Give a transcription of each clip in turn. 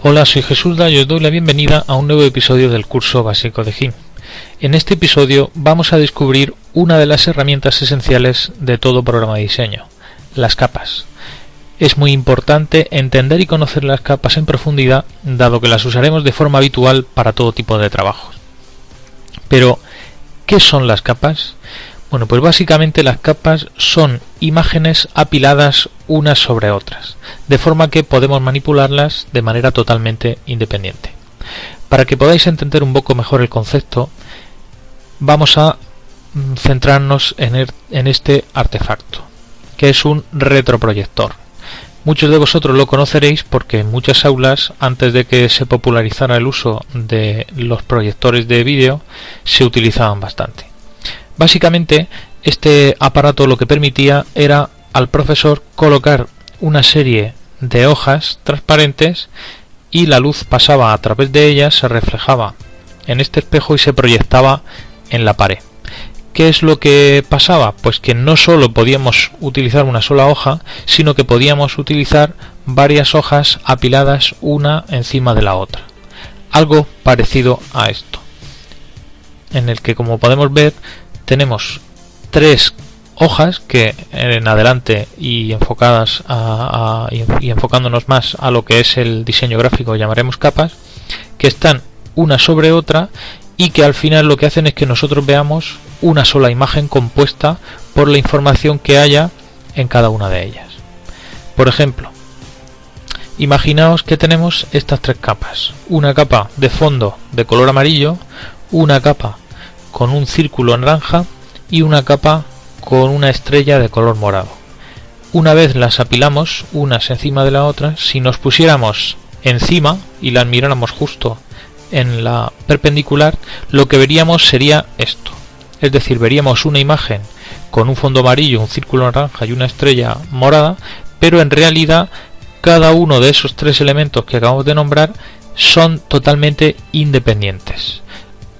Hola, soy Jesulda y os doy la bienvenida a un nuevo episodio del curso básico de GIMP. En este episodio vamos a descubrir una de las herramientas esenciales de todo programa de diseño, las capas. Es muy importante entender y conocer las capas en profundidad, dado que las usaremos de forma habitual para todo tipo de trabajos. Pero, ¿qué son las capas? Bueno, pues básicamente las capas son imágenes apiladas unas sobre otras, de forma que podemos manipularlas de manera totalmente independiente. Para que podáis entender un poco mejor el concepto, vamos a centrarnos en este artefacto, que es un retroproyector. Muchos de vosotros lo conoceréis porque en muchas aulas, antes de que se popularizara el uso de los proyectores de vídeo, se utilizaban bastante. Básicamente, este aparato lo que permitía era al profesor colocar una serie de hojas transparentes y la luz pasaba a través de ellas, se reflejaba en este espejo y se proyectaba en la pared. ¿Qué es lo que pasaba? Pues que no solo podíamos utilizar una sola hoja, sino que podíamos utilizar varias hojas apiladas una encima de la otra. Algo parecido a esto, en el que, como podemos ver, tenemos tres hojas que en adelante y enfocadas y enfocándonos más a lo que es el diseño gráfico llamaremos capas, que están una sobre otra y que al final lo que hacen es que nosotros veamos una sola imagen compuesta por la información que haya en cada una de ellas. Por ejemplo, imaginaos que tenemos estas tres capas: una capa de fondo de color amarillo, una capa con un círculo naranja y una capa con una estrella de color morado. Una vez las apilamos unas encima de la otra, si nos pusiéramos encima y las miráramos justo en la perpendicular, lo que veríamos sería esto. Es decir, veríamos una imagen con un fondo amarillo, un círculo naranja y una estrella morada, pero en realidad cada uno de esos tres elementos que acabamos de nombrar son totalmente independientes.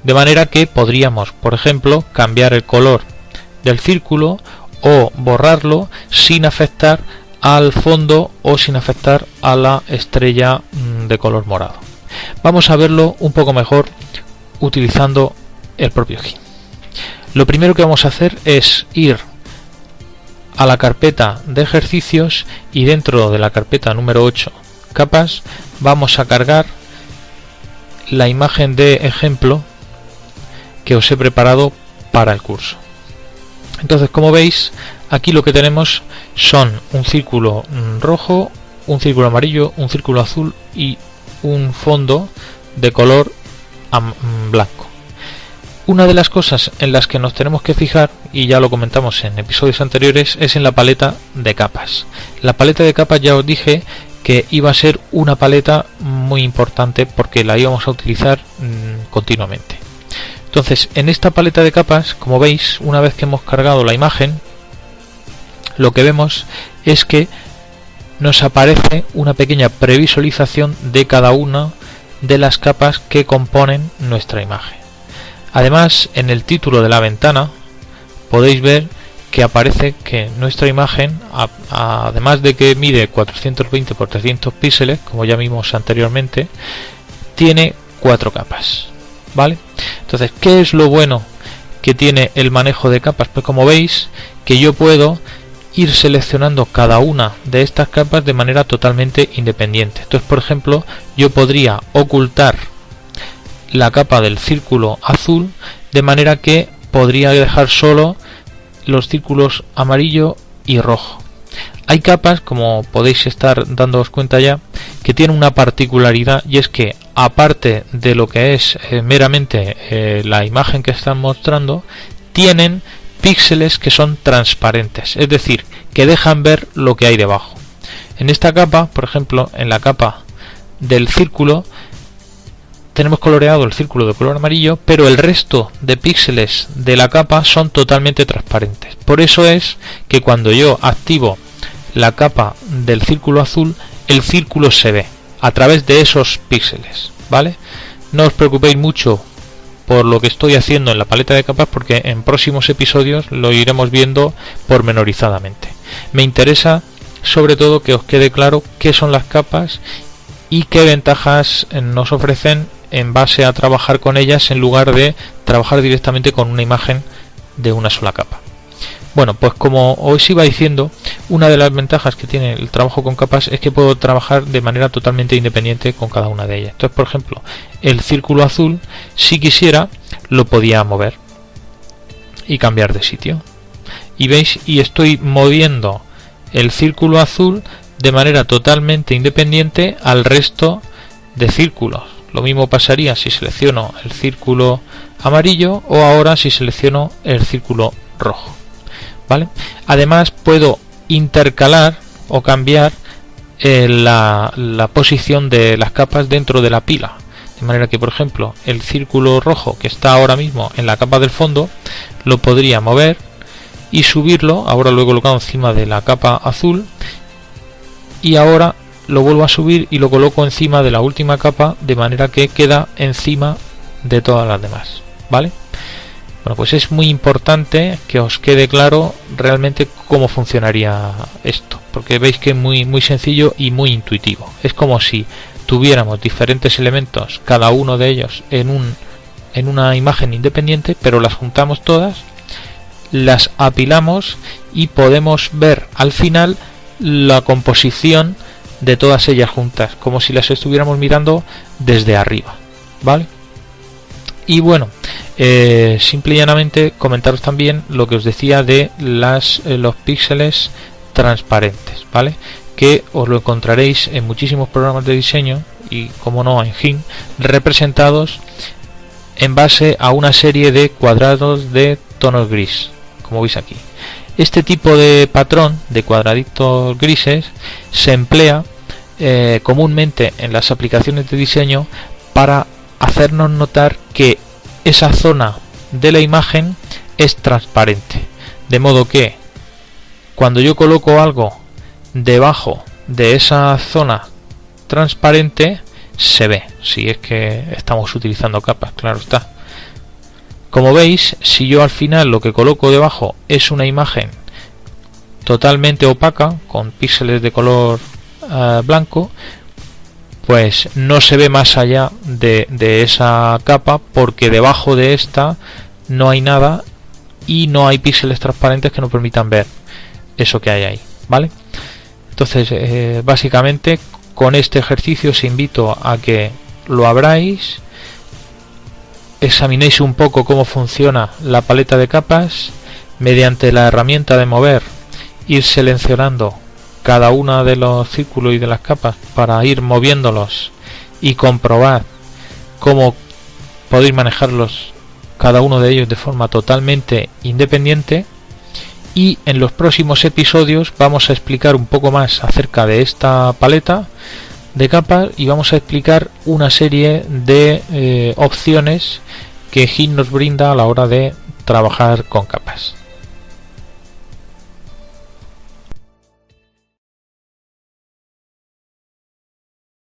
De manera que podríamos, por ejemplo, cambiar el color del círculo o borrarlo sin afectar al fondo o sin afectar a la estrella de color morado. Vamos a verlo un poco mejor utilizando el propio GIMP. Lo primero que vamos a hacer es ir a la carpeta de ejercicios y dentro de la carpeta número 8, capas, vamos a cargar la imagen de ejemplo que os he preparado para el curso. Entonces, como veis, aquí lo que tenemos son un círculo rojo, un círculo amarillo, un círculo azul y un fondo de color blanco. Una de las cosas en las que nos tenemos que fijar, y ya lo comentamos en episodios anteriores, es en la paleta de capas. La paleta de capas ya os dije que iba a ser una paleta muy importante porque la íbamos a utilizar continuamente. Entonces, en esta paleta de capas, como veis, una vez que hemos cargado la imagen, lo que vemos es que nos aparece una pequeña previsualización de cada una de las capas que componen nuestra imagen. Además, en el título de la ventana podéis ver que aparece que nuestra imagen, además de que mide 420 x 300 píxeles, como ya vimos anteriormente, tiene 4 capas. ¿Vale? Entonces, ¿qué es lo bueno que tiene el manejo de capas? Pues como veis, que yo puedo ir seleccionando cada una de estas capas de manera totalmente independiente. Entonces, por ejemplo, yo podría ocultar la capa del círculo azul de manera que podría dejar solo los círculos amarillo y rojo. Hay capas, como podéis estar dándoos cuenta ya, que tienen una particularidad, y es que aparte de lo que es meramente la imagen que están mostrando, tienen píxeles que son transparentes, es decir, que dejan ver lo que hay debajo. En esta capa, por ejemplo, en la capa del círculo, tenemos coloreado el círculo de color amarillo, pero el resto de píxeles de la capa son totalmente transparentes. Por eso es que cuando yo activo la capa del círculo azul, el círculo se ve a través de esos píxeles, ¿vale? No os preocupéis mucho por lo que estoy haciendo en la paleta de capas, porque en próximos episodios lo iremos viendo pormenorizadamente. Me interesa sobre todo que os quede claro qué son las capas y qué ventajas nos ofrecen en base a trabajar con ellas en lugar de trabajar directamente con una imagen de una sola capa. Bueno, pues como os iba diciendo, una de las ventajas que tiene el trabajo con capas es que puedo trabajar de manera totalmente independiente con cada una de ellas. Entonces, por ejemplo, el círculo azul, si quisiera, lo podía mover y cambiar de sitio. Y veis, y estoy moviendo el círculo azul de manera totalmente independiente al resto de círculos. Lo mismo pasaría si selecciono el círculo amarillo o ahora si selecciono el círculo rojo, ¿vale? Además puedo intercalar o cambiar la posición de las capas dentro de la pila, de manera que, por ejemplo, el círculo rojo que está ahora mismo en la capa del fondo lo podría mover y subirlo. Ahora lo he colocado encima de la capa azul y ahora lo vuelvo a subir y lo coloco encima de la última capa, de manera que queda encima de todas las demás, ¿vale? Bueno, pues es muy importante que os quede claro realmente cómo funcionaría esto, porque veis que es muy sencillo y muy intuitivo. Es como si tuviéramos diferentes elementos, cada uno de ellos en una imagen independiente, pero las juntamos todas, las apilamos y podemos ver al final la composición de todas ellas juntas, como si las estuviéramos mirando desde arriba, ¿vale? Y bueno, simple y llanamente comentaros también lo que os decía de los píxeles transparentes, ¿vale? Que os lo encontraréis en muchísimos programas de diseño y, como no, en GIMP, representados en base a una serie de cuadrados de tonos gris, como veis aquí. Este tipo de patrón de cuadraditos grises se emplea comúnmente en las aplicaciones de diseño para hacernos notar que esa zona de la imagen es transparente, de modo que cuando yo coloco algo debajo de esa zona transparente se ve, si es que estamos utilizando capas, claro está. Como veis, si yo al final lo que coloco debajo es una imagen totalmente opaca con píxeles de color blanco, pues no se ve más allá de esa capa, porque debajo de esta no hay nada y no hay píxeles transparentes que nos permitan ver eso que hay ahí, ¿vale? Entonces, básicamente con este ejercicio os invito a que lo abráis, examinéis un poco cómo funciona la paleta de capas, mediante la herramienta de mover, ir seleccionando cada una de los círculos y de las capas para ir moviéndolos y comprobar cómo podéis manejarlos cada uno de ellos de forma totalmente independiente. Y en los próximos episodios vamos a explicar un poco más acerca de esta paleta de capas y vamos a explicar una serie de opciones que GIMP nos brinda a la hora de trabajar con capas.